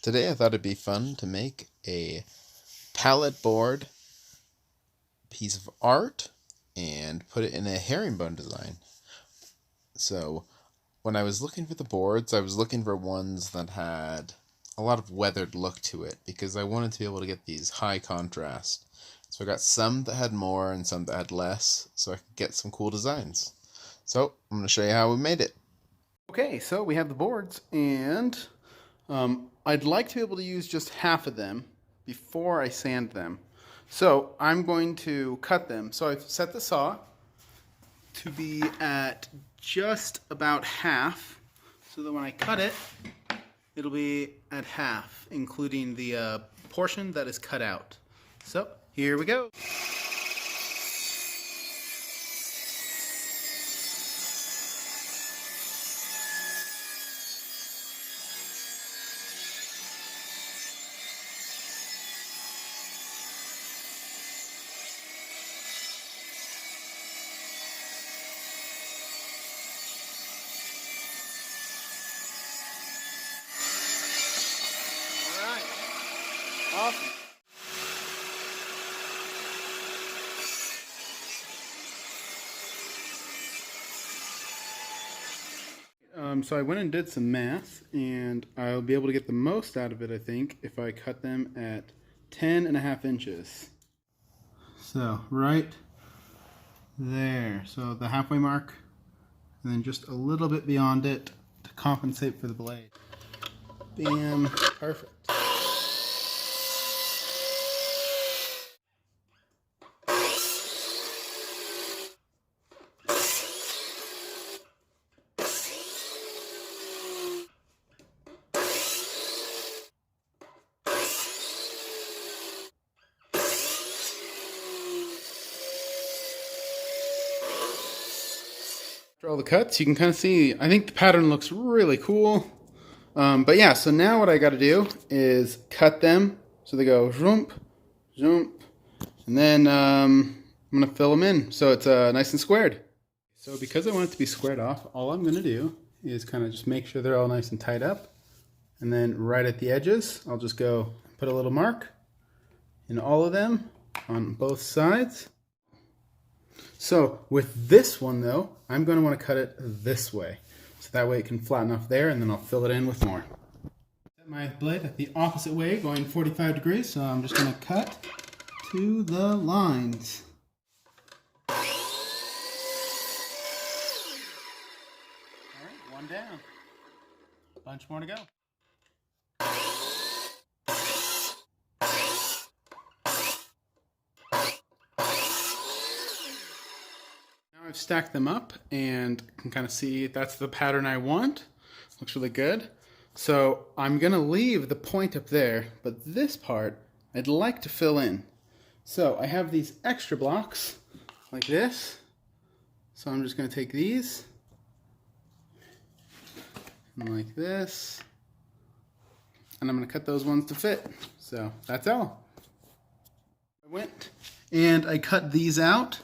Today I thought it'd be fun to make a pallet board piece of art and put it in a herringbone design. So when I was looking for the boards, I was looking for ones that had a lot of weathered look to it because I wanted to be able to get these high contrast. So I got some that had more and some that had less so I could get some cool designs. So I'm going to show you how we made it. Okay, so we have the boards, and I'd like to be able to use just half of them before I sand them. So I'm going to cut them. So I've set the saw to be at just about half, so that when I cut it, it'll be at half, including the portion that is cut out. So here we go. Awesome. So I went and did some math, and I'll be able to get the most out of it, I think, if I cut them at 10.5 inches. So right there, so the halfway mark, and then just a little bit beyond it to compensate for the blade. Bam, perfect. After all the cuts, you can kind of see, I think the pattern looks really cool. But yeah, so now what I got to do is cut them so they go zoomp, zoomp, and then I'm going to fill them in so it's nice and squared. So because I want it to be squared off, all I'm going to do is kind of just make sure they're all nice and tied up. And then right at the edges, I'll just go put a little mark in all of them on both sides. So with this one though, I'm going to want to cut it this way. So that way it can flatten off there, and then I'll fill it in with more. Set my blade at the opposite way, going 45 degrees, so I'm just going to cut to the lines. Alright, one down. A bunch more to go. I've stacked them up and can kind of see that's the pattern I want. Looks really good. So I'm gonna leave the point up there, but this part I'd like to fill in. So I have these extra blocks like this. So I'm just gonna take these and like this, and I'm gonna cut those ones to fit. So that's all. I went and I cut these out.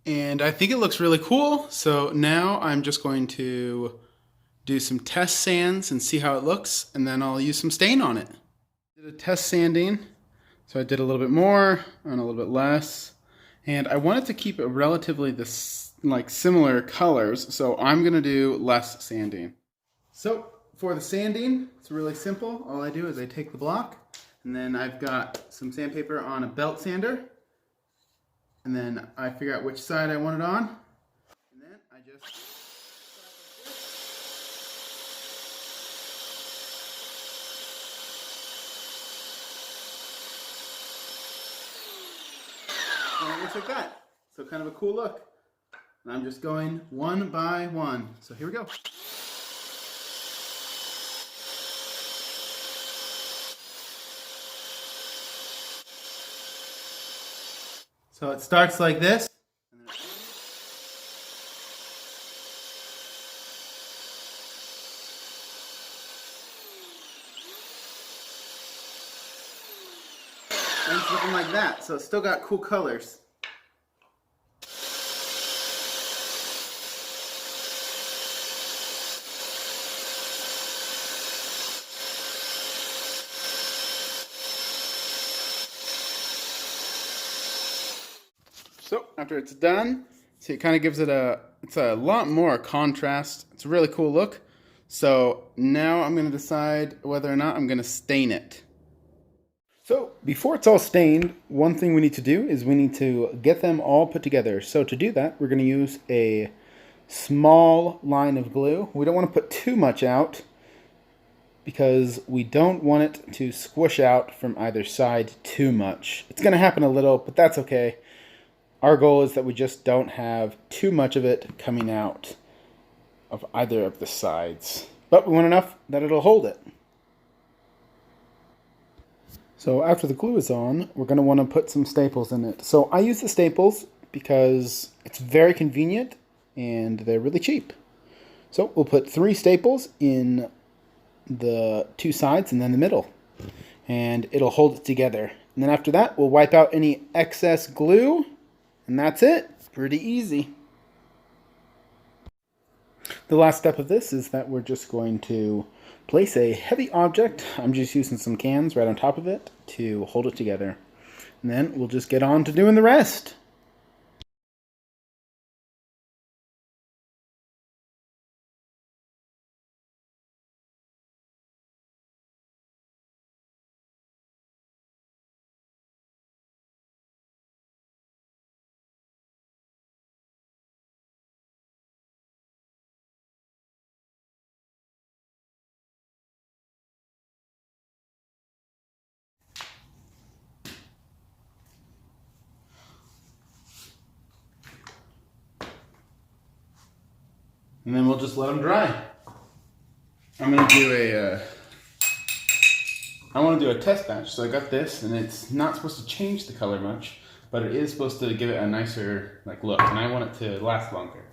And I think it looks really cool. So now I'm just going to do some test sands and see how it looks, and then I'll use some stain on it. Did a test sanding, so I did a little bit more and a little bit less. And I wanted to keep it relatively similar colors, so I'm gonna do less sanding. So for the sanding, it's really simple. All I do is I take the block, and then I've got some sandpaper on a belt sander. And then I figure out which side I want it on. And then I just... And it looks like that. So kind of a cool look. And I'm just going one by one. So here we go. So it starts like this. And it's looking like that. So it's still got cool colors. So after it's done, see, it kind of gives it it's a lot more contrast. It's a really cool look. So now I'm going to decide whether or not I'm going to stain it. So before it's all stained, one thing we need to do is we need to get them all put together. So to do that, we're going to use a small line of glue. We don't want to put too much out because we don't want it to squish out from either side too much. It's going to happen a little, but that's okay. Our goal is that we just don't have too much of it coming out of either of the sides. But we want enough that it'll hold it. So after the glue is on, we're going to want to put some staples in it. So I use the staples because it's very convenient and they're really cheap. So we'll put 3 staples in the 2 sides and then the middle. And it'll hold it together. And then after that, we'll wipe out any excess glue. And that's it. Pretty easy. The last step of this is that we're just going to place a heavy object. I'm just using some cans right on top of it to hold it together. And then we'll just get on to doing the rest. And then we'll just let them dry. I'm gonna do I want to do a test batch. So I got this, and it's not supposed to change the color much, but it is supposed to give it a nicer look, and I want it to last longer.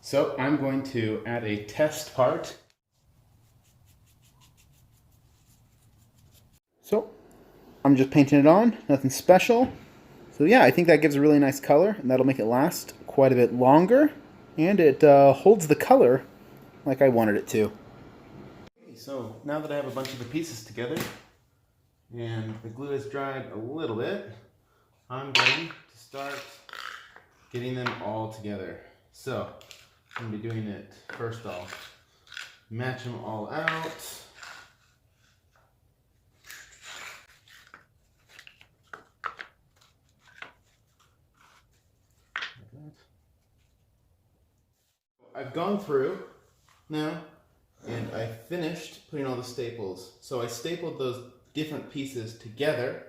So I'm going to add a test part. So I'm just painting it on, nothing special. So yeah, I think that gives a really nice color, and that'll make it last quite a bit longer. And it holds the color like I wanted it to. Okay, so now that I have a bunch of the pieces together and the glue has dried a little bit, I'm going to start getting them all together. So I'm going to be doing it first. I'll match them all out. I've gone through now and I finished putting all the staples. So I stapled those different pieces together,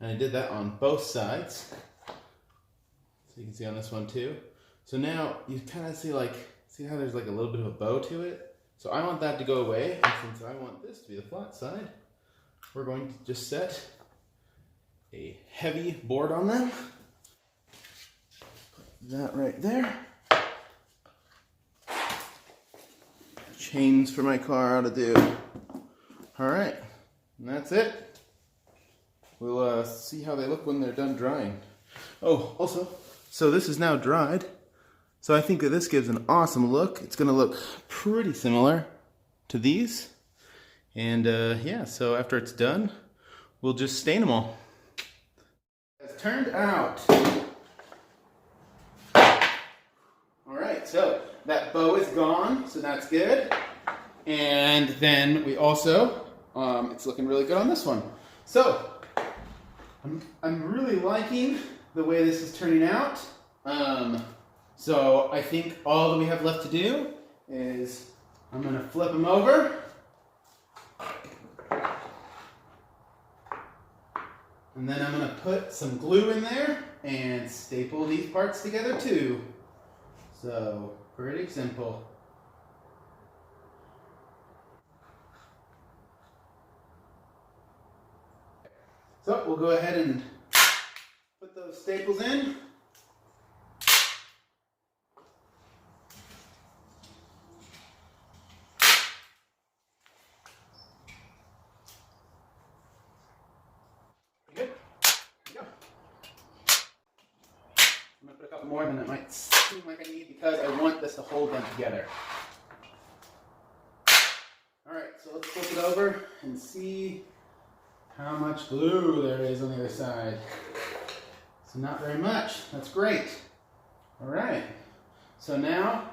and I did that on both sides. So you can see on this one too. So now you kind of see see how there's a little bit of a bow to it? So I want that to go away, and since I want this to be the flat side, we're going to just set a heavy board on them. Put that right there. Chains for my car ought to do. Alright, and that's it. We'll see how they look when they're done drying. Oh, also, so this is now dried. So I think that this gives an awesome look. It's going to look pretty similar to these. And yeah, so after it's done, we'll just stain them all. It's turned out. Alright, so that bow is gone, so that's good. And then we also, it's looking really good on this one. So, I'm really liking the way this is turning out. So I think all that we have left to do is I'm going to flip them over. And then I'm going to put some glue in there and staple these parts together too. So, pretty simple. So, we'll go ahead and put those staples in. Good. There we go. I'm going to put a couple more than it might seem like I need because I want this to hold them together. Alright, so let's flip it over and see how much glue there is on the other side. So not very much. That's great. All right, so now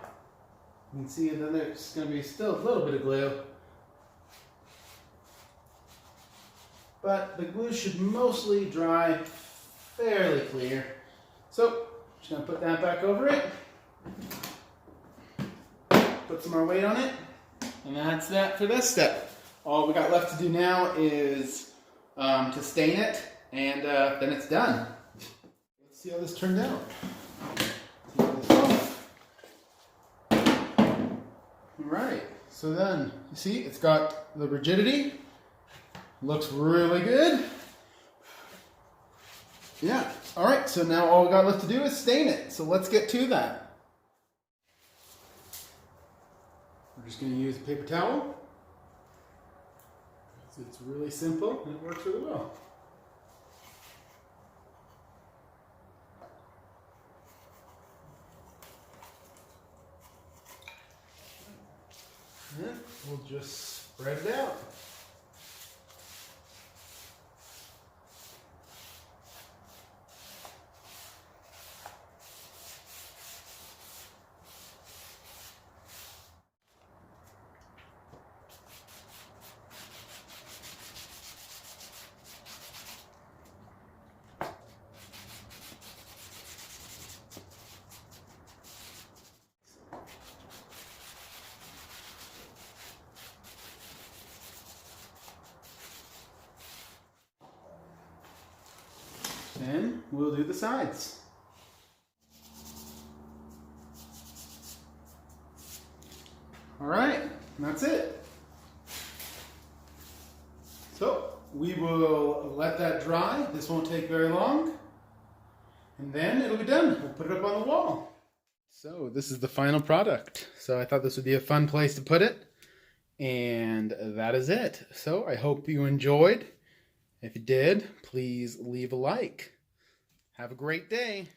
you can see that there's going to be still a little bit of glue, but the glue should mostly dry fairly clear. So just going to put that back over it, put some more weight on it, and that's that for this step. All we got left to do now is to stain it, and then it's done. Let's see how this turned out. Alright, so then, you see, it's got the rigidity. Looks really good. Yeah, alright, so now all we got left to do is stain it. So let's get to that. We're just going to use a paper towel. It's really simple and it works really well. And we'll just spread it out. Then we'll do the sides. All right, that's it. So we will let that dry. This won't take very long. And then it'll be done. We'll put it up on the wall. So this is the final product. So I thought this would be a fun place to put it. And that is it. So I hope you enjoyed. If you did, please leave a like. Have a great day.